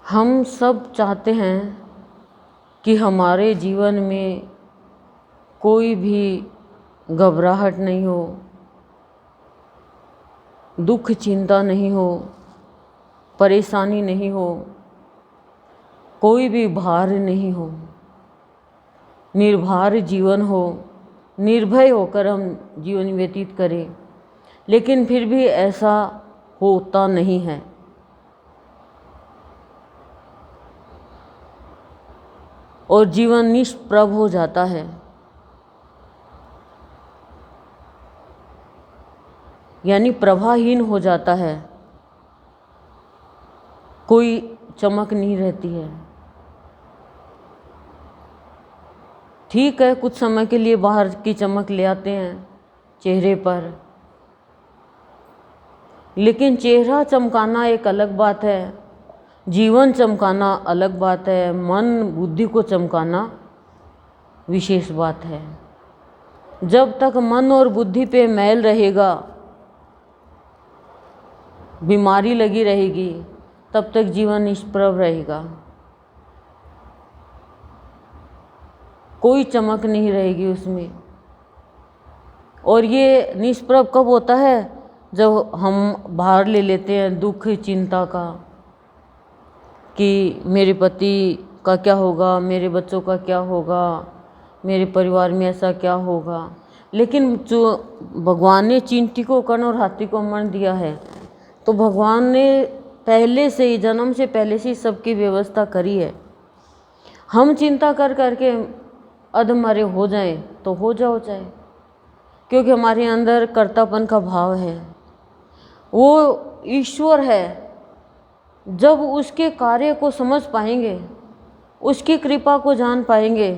हम सब चाहते हैं कि हमारे जीवन में कोई भी घबराहट नहीं हो, दुख चिंता नहीं हो, परेशानी नहीं हो, कोई भी भार नहीं हो, निर्भर जीवन हो, निर्भय होकर हम जीवन व्यतीत करें। लेकिन फिर भी ऐसा होता नहीं है। और जीवन निष्प्रभ हो जाता है। यानी प्रभाहीन हो जाता है, कोई चमक नहीं रहती है। ठीक है, कुछ समय के लिए बाहर की चमक ले आते हैं चेहरे पर, लेकिन चेहरा चमकाना एक अलग बात है, जीवन चमकाना अलग बात है, मन बुद्धि को चमकाना विशेष बात है। जब तक मन और बुद्धि पे मैल रहेगा, बीमारी लगी रहेगी, तब तक जीवन निष्प्रभ रहेगा, कोई चमक नहीं रहेगी उसमें। और ये निष्प्रभ कब होता है? जब हम भार ले लेते हैं दुख चिंता का, कि मेरे पति का क्या होगा, मेरे बच्चों का क्या होगा, मेरे परिवार में ऐसा क्या होगा। लेकिन जो भगवान ने चींटी को कर्ण और हाथी को मण दिया है, तो भगवान ने पहले से ही, जन्म से पहले से ही सबकी व्यवस्था करी है। हम चिंता कर करके अधमरे हो जाएं तो हो जाओ चाहे, क्योंकि हमारे अंदर कर्तापन का भाव है। वो ईश्वर है, जब उसके कार्य को समझ पाएंगे, उसकी कृपा को जान पाएंगे,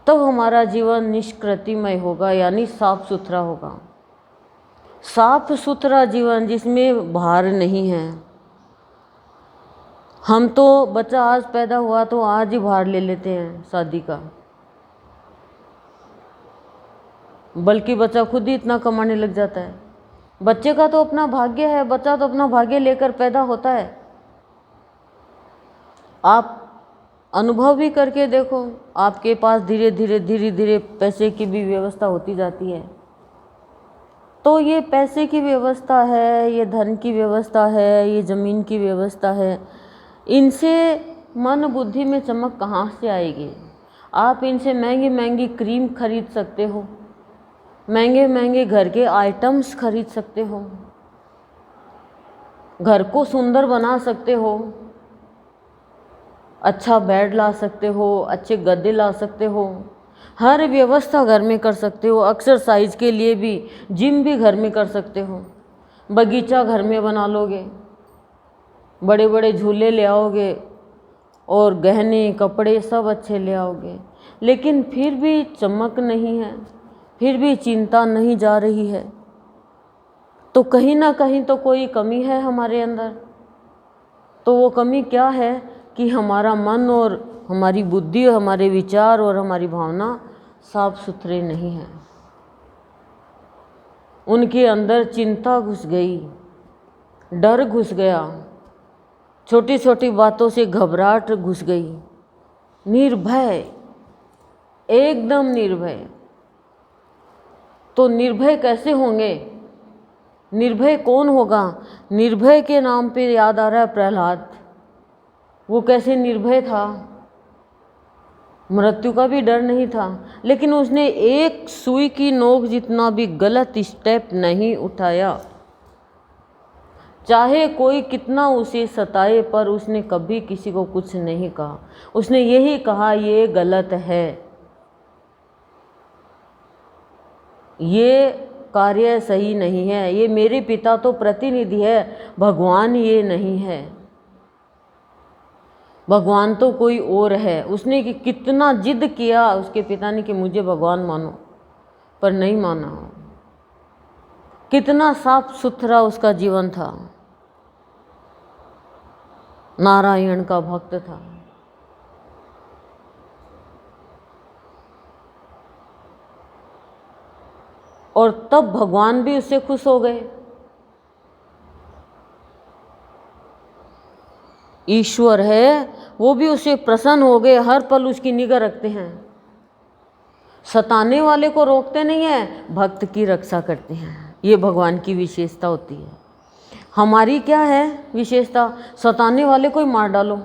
तब हमारा जीवन निष्कृतिमय होगा, यानी साफ सुथरा होगा। साफ सुथरा जीवन जिसमें भार नहीं है। हम तो बच्चा आज पैदा हुआ तो आज ही भार ले लेते हैं शादी का, बल्कि बच्चा खुद ही इतना कमाने लग जाता है। बच्चे का तो अपना भाग्य है, बच्चा तो अपना भाग्य लेकर पैदा होता है। आप अनुभव भी करके देखो, आपके पास धीरे धीरे पैसे की भी व्यवस्था होती जाती है। तो ये पैसे की व्यवस्था है, ये धन की व्यवस्था है, ये ज़मीन की व्यवस्था है, इनसे मन बुद्धि में चमक कहाँ से आएगी? आप इनसे महंगी महंगी क्रीम खरीद सकते हो, महंगे महंगे घर के आइटम्स खरीद सकते हो, घर को सुंदर बना सकते हो, अच्छा बेड ला सकते हो, अच्छे गद्दे ला सकते हो, हर व्यवस्था घर में कर सकते हो। एक्सरसाइज के लिए भी जिम भी घर में कर सकते हो, बगीचा घर में बना लोगे, बड़े बड़े झूले ले आओगे और गहने कपड़े सब अच्छे ले आओगे। लेकिन फिर भी चमक नहीं है, फिर भी चिंता नहीं जा रही है, तो कहीं ना कहीं तो कोई कमी है हमारे अंदर। तो वो कमी क्या है? कि हमारा मन और हमारी बुद्धि, हमारे विचार और हमारी भावना साफ सुथरे नहीं हैं। उनके अंदर चिंता घुस गई, डर घुस गया, छोटी छोटी बातों से घबराहट घुस गई, निर्भय, एकदम निर्भय। तो निर्भय कैसे होंगे? निर्भय कौन होगा? निर्भय के नाम पे याद आ रहा है प्रहलाद। वो कैसे निर्भय था? मृत्यु का भी डर नहीं था, लेकिन उसने एक सुई की नोक जितना भी गलत स्टेप नहीं उठाया। चाहे कोई कितना उसे सताए, पर उसने कभी किसी को कुछ नहीं कहा। उसने यही कहा, ये गलत है, ये कार्य सही नहीं है, ये मेरे पिता तो प्रतिनिधि है, भगवान ये नहीं है, भगवान तो कोई और है। उसने कितना जिद किया उसके पिता ने कि मुझे भगवान मानो, पर नहीं माना। कितना साफ सुथरा उसका जीवन था, नारायण का भक्त था। और तब भगवान भी उससे खुश हो गए। ईश्वर है वो भी उससे प्रसन्न हो गए, हर पल उसकी निगाह रखते हैं। सताने वाले को रोकते नहीं हैं, भक्त की रक्षा करते हैं। ये भगवान की विशेषता होती है। हमारी क्या है विशेषता? सताने वाले को ही मार डालो।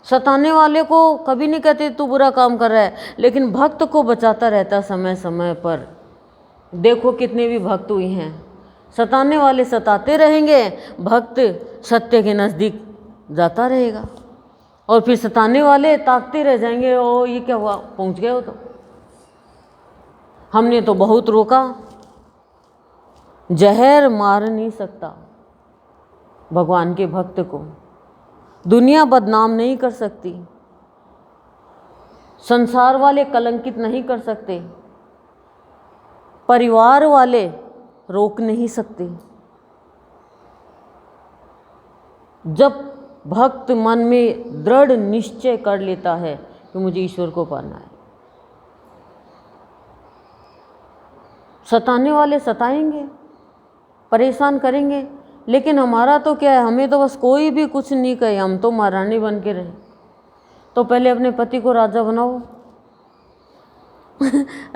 सताने वाले को कभी नहीं कहते तू बुरा काम कर रहा है, लेकिन भक्त को बचाता रहता समय समय पर। देखो कितने भी भक्त हुए हैं, सताने वाले सताते रहेंगे, भक्त सत्य के नज़दीक जाता रहेगा, और फिर सताने वाले ताकते रह जाएंगे, ओ ये क्या हुआ, पहुंच गए हो तो। हमने तो बहुत रोका। जहर मार नहीं सकता भगवान के भक्त को, दुनिया बदनाम नहीं कर सकती, संसार वाले कलंकित नहीं कर सकते, परिवार वाले रोक नहीं सकते। जब भक्त मन में दृढ़ निश्चय कर लेता है कि मुझे ईश्वर को पाना है, सताने वाले सताएंगे, परेशान करेंगे, लेकिन हमारा तो क्या है, हमें तो बस कोई भी कुछ नहीं कहे, हम तो महारानी बन के रहें। तो पहले अपने पति को राजा बनाओ।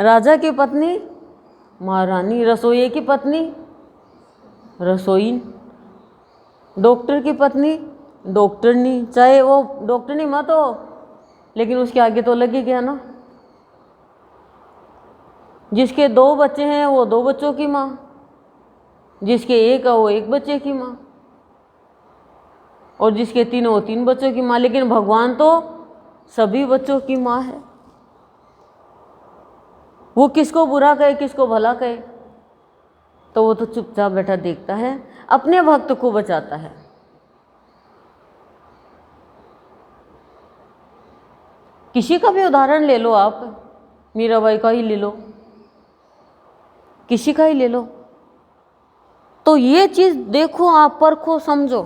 राजा की पत्नी महारानी, रसोई की पत्नी रसोईन, डॉक्टर की पत्नी डॉक्टरनी, चाहे वो डॉक्टरनी मत हो, लेकिन उसके आगे तो लग ही गया ना। जिसके 2 बच्चे हैं वो 2 बच्चों की माँ, जिसके 1 है वो 1 बच्चे की माँ, और जिसके 3 वो 3 बच्चों की माँ। लेकिन भगवान तो सभी बच्चों की माँ है। वो किसको बुरा कहे किसको भला कहे, तो वो तो चुपचाप बैठा देखता है, अपने भक्त को बचाता है। किसी का भी उदाहरण ले लो आप, मीराबाई का ही ले लो, किसी का ही ले लो, तो ये चीज देखो, आप परखो, समझो।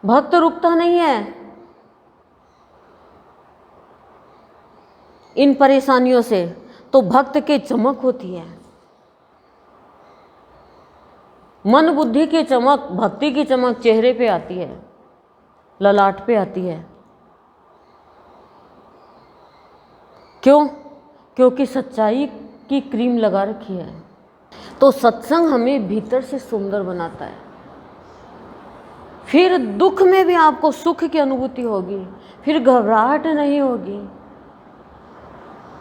भक्त रुकता नहीं है इन परेशानियों से, तो भक्त की चमक होती है, मन बुद्धि की चमक, भक्ति की चमक चेहरे पे आती है, ललाट पे आती है। क्यों? क्योंकि सच्चाई की क्रीम लगा रखी है। तो सत्संग हमें भीतर से सुंदर बनाता है। फिर दुख में भी आपको सुख की अनुभूति होगी, फिर घबराहट नहीं होगी।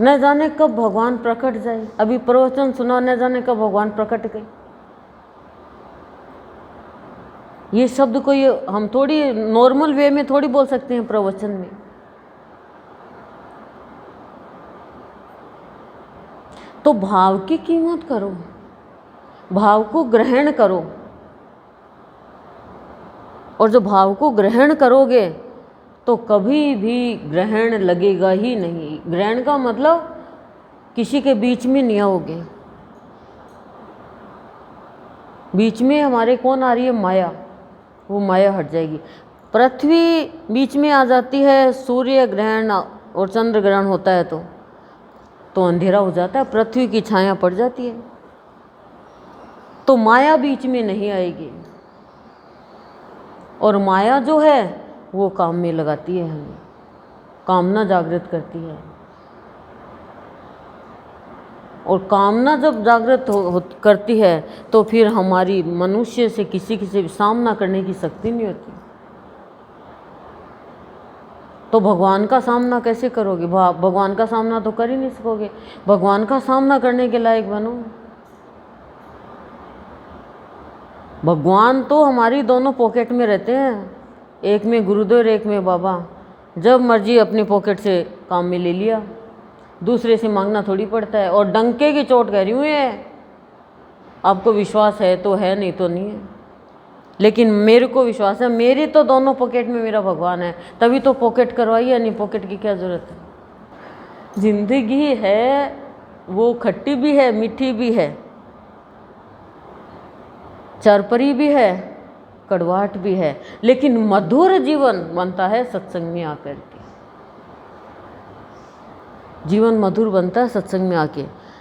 न जाने कब भगवान प्रकट जाए। अभी प्रवचन सुना, न जाने कब भगवान प्रकट गए। ये शब्द को ये हम थोड़ी नॉर्मल वे में थोड़ी बोल सकते हैं प्रवचन में। तो भाव की कीमत करो, भाव को ग्रहण करो, और जो भाव को ग्रहण करोगे तो कभी भी ग्रहण लगेगा ही नहीं। ग्रहण का मतलब किसी के बीच में नहीं आओगे। बीच में हमारे कौन आ रही है? माया। वो माया हट जाएगी। पृथ्वी बीच में आ जाती है, सूर्य ग्रहण और चंद्र ग्रहण होता है तो अंधेरा हो जाता है, पृथ्वी की छाया पड़ जाती है। तो माया बीच में नहीं आएगी। और माया जो है वो काम में लगाती है, हमें कामना जागृत करती है। और कामना जब जागृत करती है तो फिर हमारी मनुष्य से किसी से सामना करने की शक्ति नहीं होती। तो भगवान का सामना कैसे करोगे? भगवान का सामना तो कर ही नहीं सकोगे। भगवान का सामना करने के लायक बनो। भगवान तो हमारी दोनों पॉकेट में रहते हैं, एक में गुरुदेव एक में बाबा। जब मर्जी अपनी पॉकेट से काम में ले लिया, दूसरे से मांगना थोड़ी पड़ता है। और डंके की चोट कह रही हूँ ये, आपको विश्वास है तो है, नहीं तो नहीं है। लेकिन मेरे को विश्वास है, मेरी तो दोनों पॉकेट में मेरा भगवान है, तभी तो पॉकेट करवाई है, नहीं पॉकेट की क्या ज़रूरत है। जिंदगी है वो खट्टी भी है, मीठी भी है, चरपरी भी है, कड़वाहट भी है, लेकिन मधुर जीवन बनता है सत्संग में आकर के। जीवन मधुर बनता है सत्संग में आके।